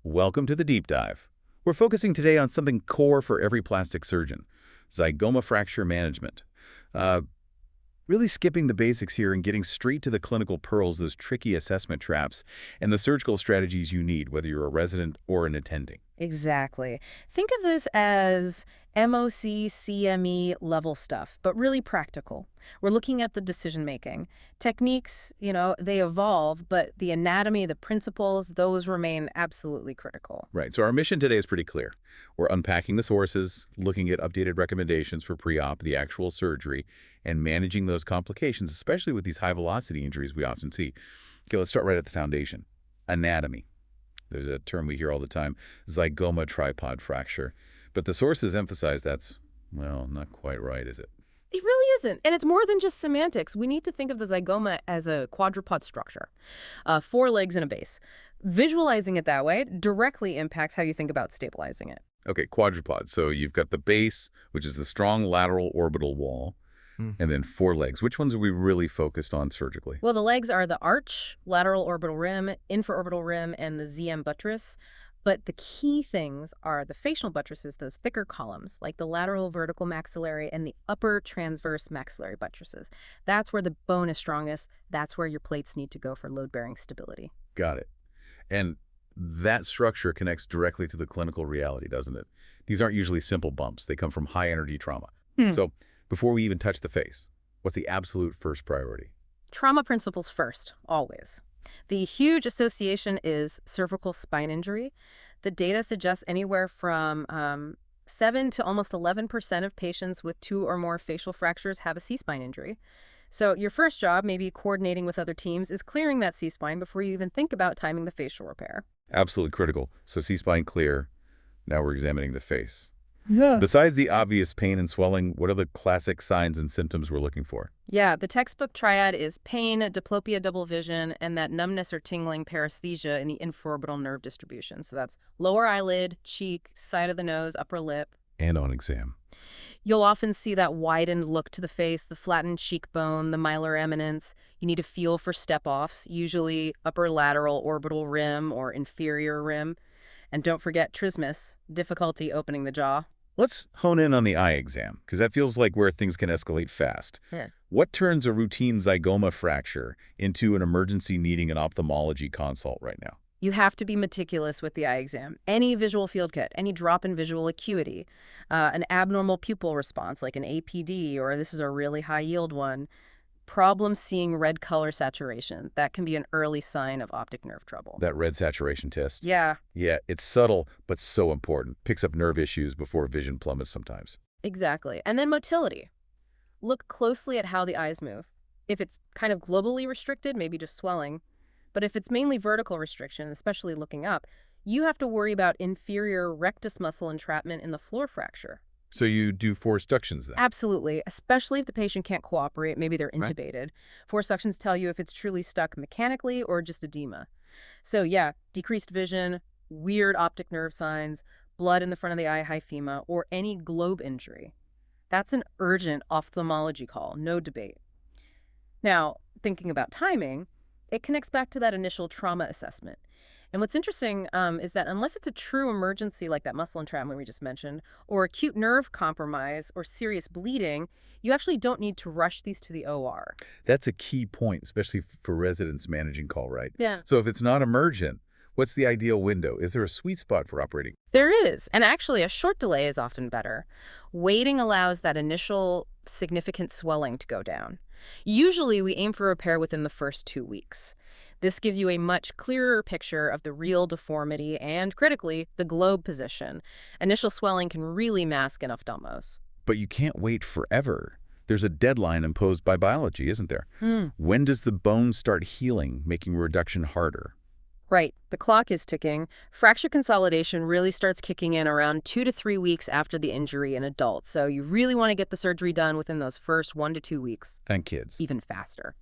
Welcome to the deep dive. We're focusing today on something core for every plastic surgeon, zygoma fracture management. Uh, really skipping the basics here and getting straight to the clinical pearls, those tricky assessment traps, and the surgical strategies you need, whether you're a resident or an attending. Exactly. Think of this as MOC, CME level stuff, but really practical. We're looking at the decision making. Techniques, they evolve, but the anatomy, the principles, those remain absolutely critical. Right, so our mission today is pretty clear. We're unpacking the sources, looking at updated recommendations for pre-op, the actual surgery, and managing those complications, especially with these high-velocity injuries we often see. Okay, let's start right at the foundation. Anatomy. There's a term we hear all the time, zygoma tripod fracture. But the sources emphasize that's, well, not quite right, is it? It really isn't. And it's more than just semantics. We need to think of the zygoma as a quadripod structure, 4 legs and a base. Visualizing it that way directly impacts how you think about stabilizing it. Okay, quadrupod. So you've got the base, which is the strong lateral orbital wall, and then 4 legs. Which ones are we really focused on surgically? Well, the legs are the arch, lateral orbital rim, infraorbital rim, and the ZM buttress. But the key things are the facial buttresses, those thicker columns, like the lateral vertical maxillary and the upper transverse maxillary buttresses. That's where the bone is strongest. That's where your plates need to go for load-bearing stability. Got it. And that structure connects directly to the clinical reality, doesn't it? These aren't usually simple bumps. They come from high-energy trauma. So before we even touch the face, what's the absolute first priority? Trauma principles first, always. The huge association is cervical spine injury. The data suggests anywhere from 7 to almost 11% of patients with 2 or more facial fractures have a C-spine injury. So your first job, maybe coordinating with other teams, is clearing that C-spine before you even think about timing the facial repair. Absolutely critical. So C-spine clear. Now we're examining the face. Yeah. Besides the obvious pain and swelling, what are the classic signs and symptoms we're looking for? Yeah, the textbook triad is pain, diplopia, double vision, and that numbness or tingling paresthesia in the infraorbital nerve distribution. So that's lower eyelid, cheek, side of the nose, upper lip. And on exam. You'll often see that widened look to the face, the flattened cheekbone, the malar eminence. You need to feel for step-offs, usually upper lateral orbital rim or inferior rim. And don't forget trismus, difficulty opening the jaw. Let's hone in on the eye exam, because that feels like where things can escalate fast. Yeah. What turns a routine zygoma fracture into an emergency needing an ophthalmology consult right now? You have to be meticulous with the eye exam. Any visual field cut, any drop in visual acuity, an abnormal pupil response like an APD, or this is a really high yield one, problem seeing red color saturation. That can be an early sign of optic nerve trouble. That red saturation test? Yeah. Yeah, it's subtle, but so important. Picks up nerve issues before vision plummets sometimes. Exactly. And then motility. Look closely at how the eyes move. If it's kind of globally restricted, maybe just swelling. But if it's mainly vertical restriction, especially looking up, you have to worry about inferior rectus muscle entrapment in the floor fracture. So you do forced suctions then? Absolutely, especially if the patient can't cooperate, maybe they're intubated. Right. Forced suctions tell you if it's truly stuck mechanically or just edema. So yeah, decreased vision, weird optic nerve signs, blood in the front of the eye, hyphema, or any globe injury. That's an urgent ophthalmology call, no debate. Now, thinking about timing, it connects back to that initial trauma assessment. And what's interesting is that unless it's a true emergency like that muscle entrapment we just mentioned, or acute nerve compromise or serious bleeding, you actually don't need to rush these to the OR. That's a key point, especially for residents managing call, right? Yeah. So if it's not emergent, what's the ideal window? Is there a sweet spot for operating? There is, and actually a short delay is often better. Waiting allows that initial significant swelling to go down. Usually we aim for repair within the first 2 weeks. This gives you a much clearer picture of the real deformity and, critically, the globe position. Initial swelling can really mask enophthalmos. But you can't wait forever. There's a deadline imposed by biology, isn't there? When does the bone start healing, making reduction harder? Right. The clock is ticking. Fracture consolidation really starts kicking in around 2 to 3 weeks after the injury in adults. So you really want to get the surgery done within those first 1 to 2 weeks. Thank kids. Even faster.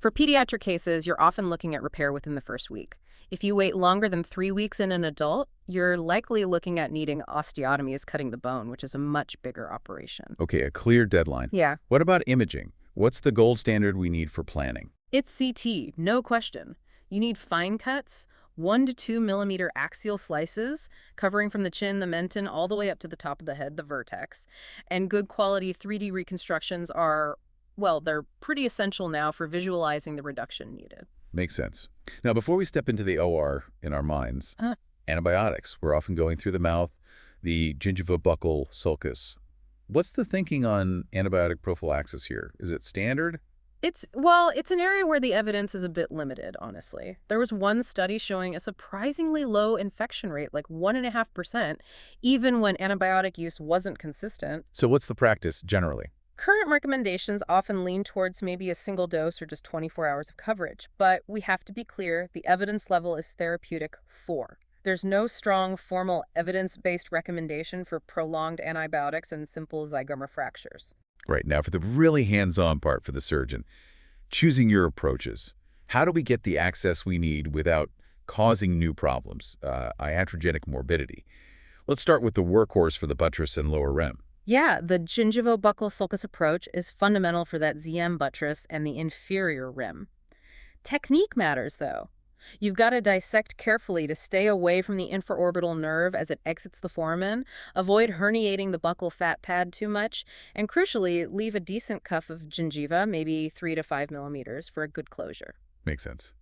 For pediatric cases, you're often looking at repair within the first week. If you wait longer than 3 weeks in an adult, you're likely looking at needing osteotomy as cutting the bone, which is a much bigger operation. Okay, a clear deadline. Yeah. What about imaging? What's the gold standard we need for planning? It's CT, no question. You need fine cuts 1 to 2 millimeter axial slices covering from the chin, the menton, all the way up to the top of the head, the vertex. And good quality 3D reconstructions are, well, they're pretty essential now for visualizing the reduction needed. Makes sense. Now, before we step into the OR in our minds, Uh, antibiotics. We're often going through the mouth, the gingivobuccal sulcus. What's the thinking on antibiotic prophylaxis here? Is it standard? it's an area where the evidence is a bit limited, honestly. There was one study showing a surprisingly low infection rate, like 1.5%, even when antibiotic use wasn't consistent. So what's the practice generally? Current recommendations often lean towards maybe a single dose or just 24 hours of coverage, but we have to be clear, the evidence level is therapeutic 4. There's no strong, formal, evidence-based recommendation for prolonged antibiotics in simple zygoma fractures. Right, now for the really hands-on part for the surgeon, choosing your approaches. How do we get the access we need without causing new problems, iatrogenic morbidity? Let's start with the workhorse for the buttress and lower rim. Yeah, the gingivobuccal sulcus approach is fundamental for that ZM buttress and the inferior rim. Technique matters, though. You've got to dissect carefully to stay away from the infraorbital nerve as it exits the foramen, avoid herniating the buccal fat pad too much, and crucially, leave a decent cuff of gingiva, maybe 3 to 5 millimeters, for a good closure. Makes sense.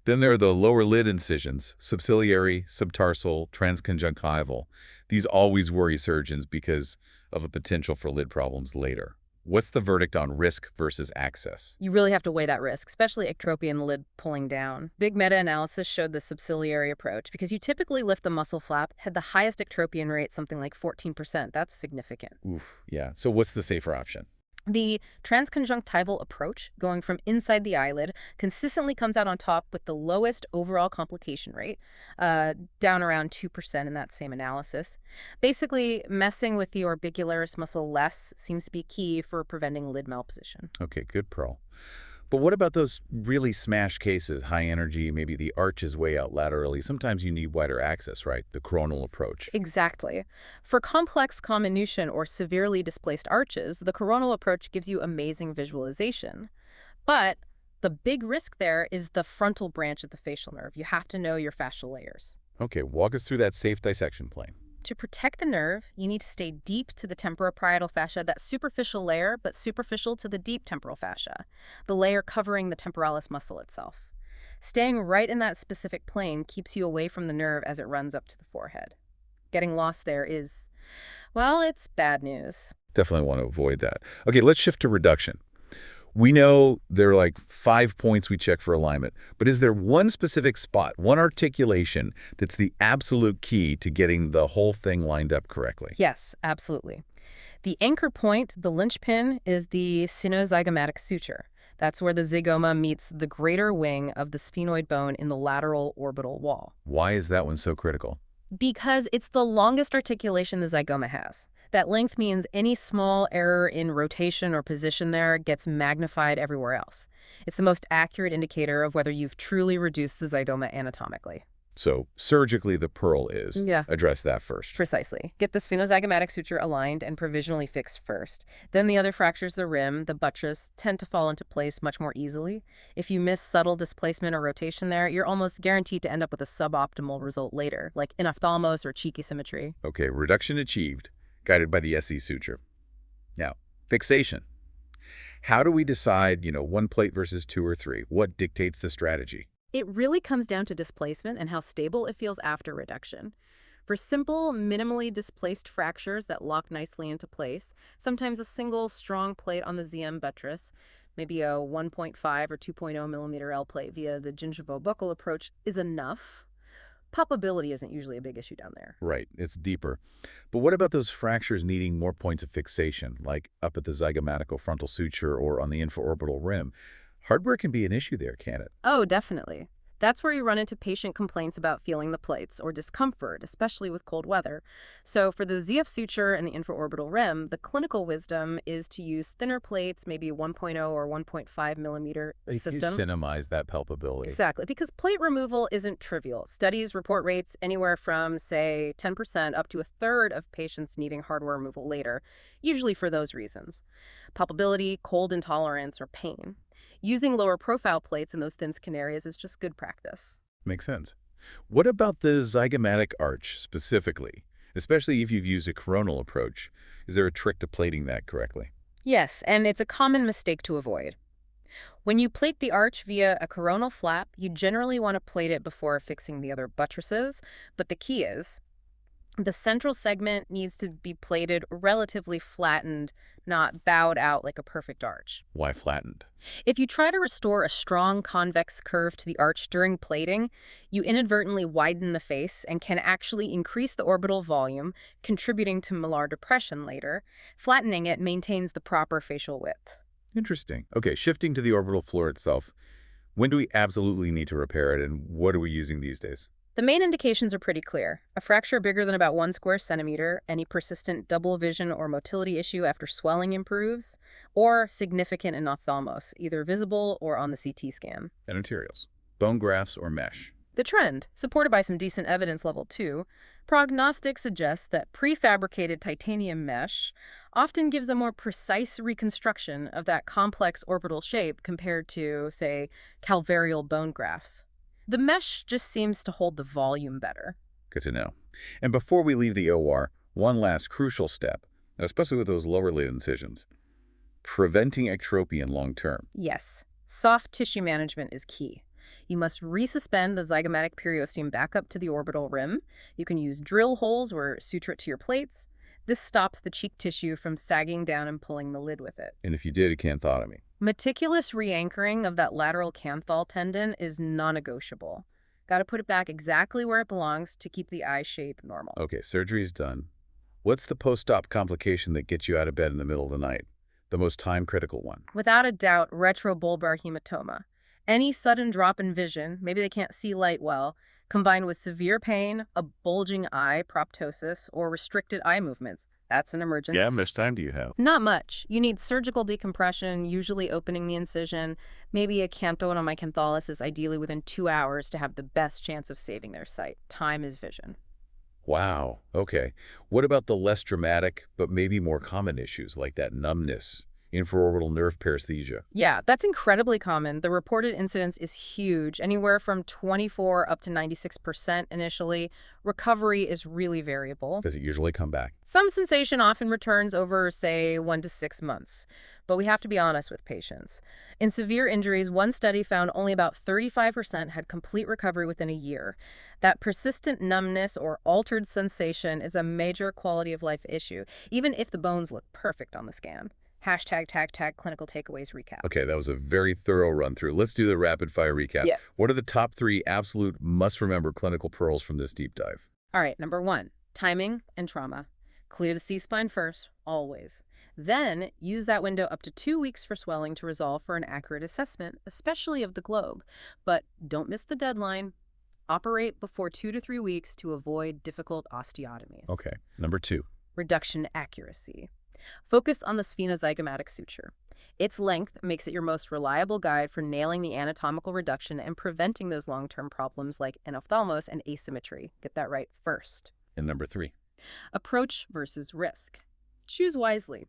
Then there are the lower lid incisions, subciliary, subtarsal, transconjunctival. These always worry surgeons because of a potential for lid problems later. What's the verdict on risk versus access? You really have to weigh that risk, especially ectropia in the lid pulling down. Big meta-analysis showed the subciliary approach because you typically lift the muscle flap, had the highest ectropion rate, something like 14%. That's significant. Oof, yeah. So what's the safer option? The transconjunctival approach, going from inside the eyelid, consistently comes out on top with the lowest overall complication rate, down around 2% in that same analysis. Basically, messing with the orbicularis muscle less seems to be key for preventing lid malposition. Okay, good pearl. But what about those really smashed cases, high energy, maybe the arch is way out laterally? Sometimes you need wider access, right? The coronal approach. Exactly. For complex comminution or severely displaced arches, the coronal approach gives you amazing visualization. But the big risk there is the frontal branch of the facial nerve. You have to know your fascial layers. Okay, walk us through that safe dissection plane. To protect the nerve, you need to stay deep to the temporoparietal fascia, that superficial layer, but superficial to the deep temporal fascia, the layer covering the temporalis muscle itself. Staying right in that specific plane keeps you away from the nerve as it runs up to the forehead. Getting lost there is, well, it's bad news. Definitely want to avoid that. Okay, let's shift to reduction. We know there are like 5 points we check for alignment, but is there one specific spot, one articulation that's the absolute key to getting the whole thing lined up correctly? Yes, absolutely. The anchor point, the linchpin, is the sinozygomatic suture. That's where the zygoma meets the greater wing of the sphenoid bone in the lateral orbital wall. Why is that one so critical? Because it's the longest articulation the zygoma has. That length means any small error in rotation or position there gets magnified everywhere else. It's the most accurate indicator of whether you've truly reduced the zygoma anatomically. So surgically the pearl is. Yeah. Address that first. Precisely. Get the sphenozygomatic suture aligned and provisionally fixed first. Then the other fractures, the rim, the buttress, tend to fall into place much more easily. If you miss subtle displacement or rotation there, you're almost guaranteed to end up with a suboptimal result later, like enophthalmos or cheek asymmetry. Okay, reduction achieved, guided by the SE suture. Now, fixation. How do we decide, one plate versus 2 or 3? What dictates the strategy? It really comes down to displacement and how stable it feels after reduction. For simple, minimally displaced fractures that lock nicely into place, sometimes a single strong plate on the ZM buttress, maybe a 1.5 or 2.0 millimeter L plate via the gingivobuccal approach, is enough. Poppability isn't usually a big issue down there. Right, it's deeper. But what about those fractures needing more points of fixation, like up at the zygomatico-frontal suture or on the infraorbital rim? Hardware can be an issue there, can't it? Oh, definitely. That's where you run into patient complaints about feeling the plates or discomfort, especially with cold weather. So for the ZF suture and the infraorbital rim, the clinical wisdom is to use thinner plates, maybe 1.0 or 1.5 millimeter system. You minimize that palpability. Exactly, because plate removal isn't trivial. Studies report rates anywhere from, say, 10% up to a third of patients needing hardware removal later, usually for those reasons: palpability, cold intolerance, or pain. Using lower profile plates in those thin skin areas is just good practice. Makes sense. What about the zygomatic arch specifically, especially if you've used a coronal approach? Is there a trick to plating that correctly? Yes, and it's a common mistake to avoid. When you plate the arch via a coronal flap, you generally want to plate it before fixing the other buttresses, but the key is the central segment needs to be plated relatively flattened, not bowed out like a perfect arch. Why flattened? If you try to restore a strong convex curve to the arch during plating, you inadvertently widen the face and can actually increase the orbital volume, contributing to malar depression later. Flattening it maintains the proper facial width. Interesting. Okay, shifting to the orbital floor itself. When do we absolutely need to repair it, and what are we using these days? The main indications are pretty clear. A fracture bigger than about 1 square centimeter, any persistent double vision or motility issue after swelling improves, or significant enophthalmos, either visible or on the CT scan. And materials. Bone grafts or mesh. The trend, supported by some decent evidence level 2, prognostic suggests that prefabricated titanium mesh often gives a more precise reconstruction of that complex orbital shape compared to, say, calvarial bone grafts. The mesh just seems to hold the volume better. Good to know. And before we leave the OR, one last crucial step, especially with those lower lid incisions. Preventing ectropion long term. Yes, soft tissue management is key. You must resuspend the zygomatic periosteum back up to the orbital rim. You can use drill holes or suture it to your plates. This stops the cheek tissue from sagging down and pulling the lid with it. And if you did a canthotomy. Meticulous re-anchoring of that lateral canthal tendon is non-negotiable. Got to put it back exactly where it belongs to keep the eye shape normal. Okay, surgery's done. What's the post-op complication that gets you out of bed in the middle of the night? The most time-critical one. Without a doubt, retrobulbar hematoma. Any sudden drop in vision, maybe they can't see light well, combined with severe pain, a bulging eye, proptosis, or restricted eye movements. That's an emergency. Yeah, how much time do you have? Not much. You need surgical decompression, usually opening the incision. Maybe a canthotomycantholysis, ideally within 2 hours to have the best chance of saving their sight. Time is vision. Wow. Okay. What about the less dramatic, but maybe more common issues like that numbness, infraorbital nerve paresthesia? Yeah, that's incredibly common. The reported incidence is huge, anywhere from 24 up to 96% initially. Recovery is really variable. Does it usually come back? Some sensation often returns over, say, 1 to 6 months. But we have to be honest with patients. In severe injuries, one study found only about 35% had complete recovery within a year. That persistent numbness or altered sensation is a major quality of life issue, even if the bones look perfect on the scan. Hashtag tag tag clinical takeaways recap. Okay, that was a very thorough run-through. Let's do the rapid-fire recap. Yeah. What are the top 3 absolute must-remember clinical pearls from this deep dive? All right, number 1, timing and trauma. Clear the C-spine first, always. Then, use that window up to 2 weeks for swelling to resolve for an accurate assessment, especially of the globe. But don't miss the deadline. Operate before 2 to 3 weeks to avoid difficult osteotomies. Okay, number 2. Reduction accuracy. Focus on the sphenozygomatic suture. Its length makes it your most reliable guide for nailing the anatomical reduction and preventing those long-term problems like enophthalmos and asymmetry. Get that right first. And number 3. Approach versus risk. Choose wisely.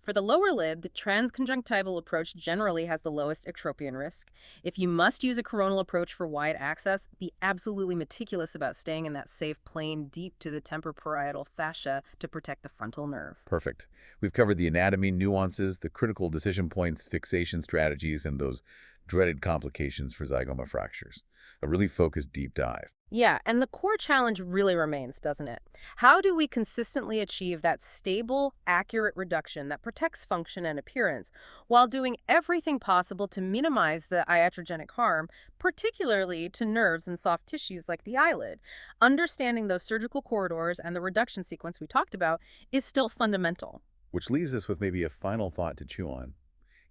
For the lower lid, the transconjunctival approach generally has the lowest ectropion risk. If you must use a coronal approach for wide access, be absolutely meticulous about staying in that safe plane deep to the temporoparietal fascia to protect the frontal nerve. Perfect. We've covered the anatomy, nuances, the critical decision points, fixation strategies, and those dreaded complications for zygoma fractures. A really focused deep dive. Yeah, and the core challenge really remains, doesn't it? How do we consistently achieve that stable, accurate reduction that protects function and appearance while doing everything possible to minimize the iatrogenic harm, particularly to nerves and soft tissues like the eyelid? Understanding those surgical corridors and the reduction sequence we talked about is still fundamental. Which leaves us with maybe a final thought to chew on.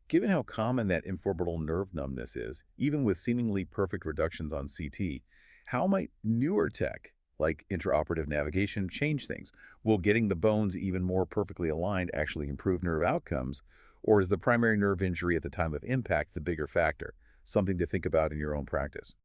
Given how common that infraorbital nerve numbness is, even with seemingly perfect reductions on CT, how might newer tech, like intraoperative navigation, change things? Will getting the bones even more perfectly aligned actually improve nerve outcomes? Or is the primary nerve injury at the time of impact the bigger factor? Something to think about in your own practice.